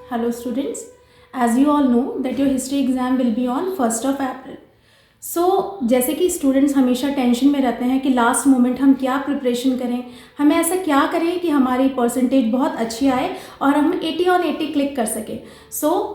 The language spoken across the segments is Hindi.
Hello students, as you all know that your history exam will be on 1st of April. जैसे कि स्टूडेंट्स हमेशा टेंशन में रहते हैं कि लास्ट मोमेंट हम क्या प्रिपरेशन करें, हमें ऐसा क्या करें कि हमारी परसेंटेज बहुत अच्छी आए और हम 80 on 80 क्लिक कर सकें.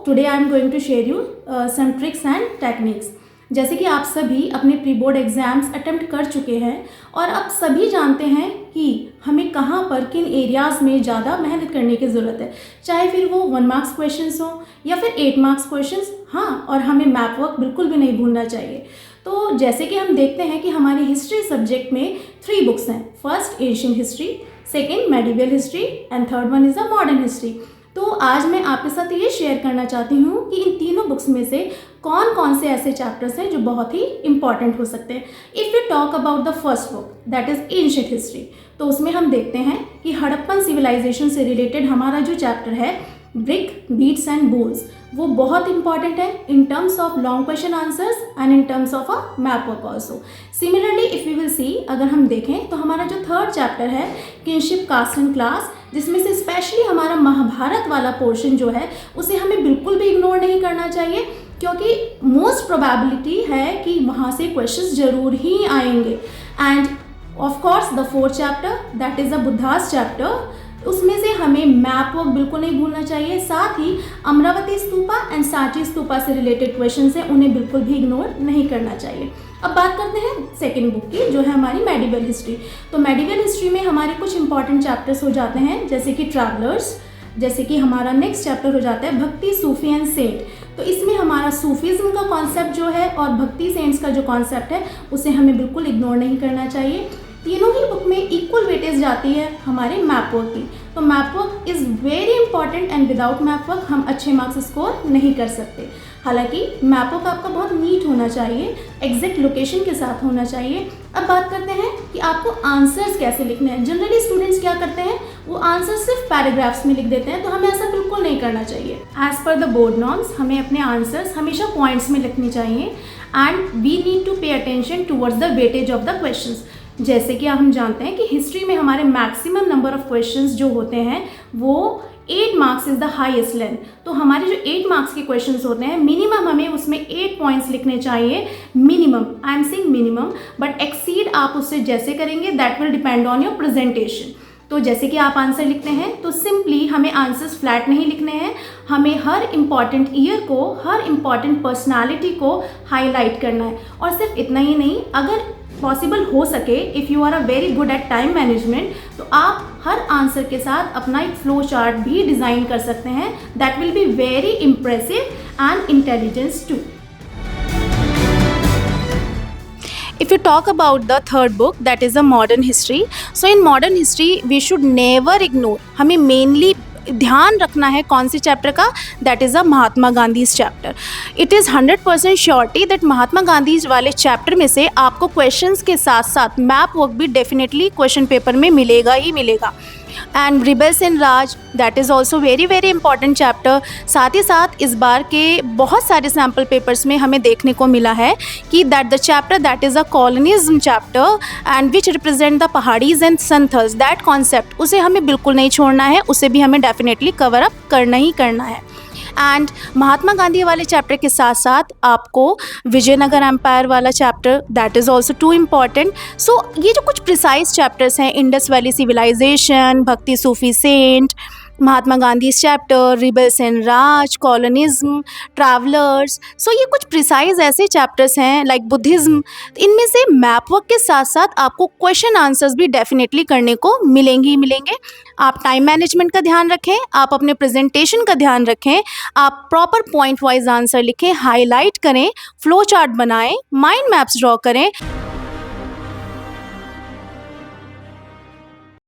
Today I am going to share you some tricks and techniques. जैसे कि आप सभी अपने प्री बोर्ड एग्ज़ाम्स अटेम्प्ट कर चुके हैं और अब सभी जानते हैं कि हमें कहाँ पर किन एरियाज़ में ज़्यादा मेहनत करने की ज़रूरत है, चाहे फिर वो 1 मार्क्स क्वेश्चंस हो या फिर 8 मार्क्स क्वेश्चंस. हाँ, और हमें मैप वर्क बिल्कुल भी नहीं भूलना चाहिए. तो जैसे कि हम देखते हैं कि हमारी हिस्ट्री सब्जेक्ट में 3 बुक्स हैं. First Asian history, second medieval history and third one is the modern history. तो आज मैं आपके साथ ये शेयर करना चाहती हूँ कि इन तीनों बुक्स में से कौन कौन से ऐसे चैप्टर्स हैं जो बहुत ही इंपॉर्टेंट हो सकते हैं. If you talk about the first book that is ancient history, तो उसमें हम देखते हैं कि हड़प्पन सिविलाइजेशन से रिलेटेड हमारा जो चैप्टर है ब्रिक, बीट्स एंड बोल्स, वो बहुत इंपॉर्टेंट है in terms of long question answers and in terms of a map work also. Similarly if you will see, अगर हम देखें तो हमारा जो थर्ड चैप्टर है किनशिप, कास्ट एंड क्लास, जिसमें से स्पेशली हमारा महाभारत वाला पोर्शन जो है उसे हमें बिल्कुल भी इग्नोर नहीं करना चाहिए, क्योंकि मोस्ट प्रोबेबिलिटी है कि वहाँ से क्वेश्चंस जरूर ही आएंगे. End of course the fourth chapter that is the Buddhas chapter, उसमें से हमें मैप वर्क बिल्कुल नहीं भूलना चाहिए. साथ ही अमरावती स्तूपा एंड सांची स्तूपा से रिलेटेड क्वेश्चंस हैं, उन्हें बिल्कुल भी इग्नोर नहीं करना चाहिए. अब बात करते हैं सेकेंड बुक की, जो है हमारी मेडिवल हिस्ट्री. तो मेडिवल हिस्ट्री में हमारे कुछ इंपॉर्टेंट चैप्टर्स हो जाते हैं, जैसे कि ट्रैवलर्स, जैसे कि हमारा नेक्स्ट चैप्टर हो जाता है भक्ति, सूफी एंड सेंट. तो इसमें हमारा सूफीज़म का कॉन्सेप्ट जो है और भक्ति सेंट्स का जो कॉन्सेप्ट है उसे हमें बिल्कुल इग्नोर नहीं करना चाहिए. तीनों ही बुक में इक्वल वेटेज जाती है हमारे मैप वर्क की. तो map work is very important and without map work हम अच्छे मार्क्स स्कोर नहीं कर सकते. हालांकि मैप वर्क आपका बहुत नीट होना चाहिए, एग्जैक्ट लोकेशन के साथ होना चाहिए. अब बात करते हैं कि आपको आंसर्स कैसे लिखने हैं. जनरली स्टूडेंट्स क्या करते हैं, वो आंसर सिर्फ पैराग्राफ्स में लिख देते हैं, तो हमें ऐसा बिल्कुल नहीं करना चाहिए. As per the board norms हमें अपने आंसर्स हमेशा पॉइंट्स में लिखने चाहिए and we need to pay attention towards the weightage of the questions. जैसे कि हम जानते हैं कि हिस्ट्री में हमारे मैक्सिमम नंबर ऑफ क्वेश्चंस जो होते हैं वो 8 marks is the highest length. तो हमारे जो 8 मार्क्स के क्वेश्चंस होते हैं मिनिमम हमें उसमें 8 पॉइंट्स लिखने चाहिए. Minimum, I am saying minimum, but exceed आप उससे जैसे करेंगे that will depend on your presentation. तो जैसे कि आप आंसर लिखते हैं तो सिंपली हमें आंसर्स फ्लैट नहीं लिखने हैं, हमें हर इम्पॉर्टेंट ईयर को, हर इम्पॉर्टेंट पर्सनालिटी को हाईलाइट करना है. और सिर्फ इतना ही नहीं, अगर पॉसिबल हो सके, if you are a very good at time management, तो आप हर आंसर के साथ अपना एक फ्लो चार्ट भी डिज़ाइन कर सकते हैं. That will be very impressive and intelligence too. If you talk about the third book that is the modern history, so in modern history we should never ignore, हमें mainly ध्यान रखना है कौन से चैप्टर का, that is a Mahatma Gandhi chapter. It is 100% surety दैट महात्मा गांधी वाले चैप्टर में से आपको क्वेश्चंस के साथ साथ मैप वर्क भी डेफिनेटली क्वेश्चन पेपर में मिलेगा ही मिलेगा. And rebels in Raj, that is also very very important chapter. साथ ही साथ इस बार के बहुत सारे सैम्पल पेपर्स में हमें देखने को मिला है कि that the chapter that is a colonialism chapter and which represent the Paharis and Santhals, that concept उसे हमें बिल्कुल नहीं छोड़ना है, उसे भी हमें डेफिनेटली कवर अप करना ही करना है. एंड महात्मा गांधी वाले चैप्टर के साथ साथ आपको विजयनगर एम्पायर वाला chapter that is also too important. So ये जो कुछ प्रिसाइज चैप्टर्स हैं, Indus valley civilisation, Bhakti, Sufi, saint, Mahatma Gandhi chapter, rebels and Raj, colonialism, travellers, so ये कुछ प्रिसाइज ऐसे चैप्टर्स हैं लाइक बुद्धिज़्म. इनमें से मैप वर्क के साथ साथ आपको क्वेश्चन आंसर्स भी डेफिनेटली करने को मिलेंगे ही मिलेंगे. आप टाइम मैनेजमेंट का ध्यान रखें, आप अपने प्रेजेंटेशन का ध्यान रखें, आप प्रॉपर पॉइंट वाइज आंसर लिखें, हाईलाइट करें, फ्लो चार्ट बनाएं, माइंड मैप्स ड्रॉ करें.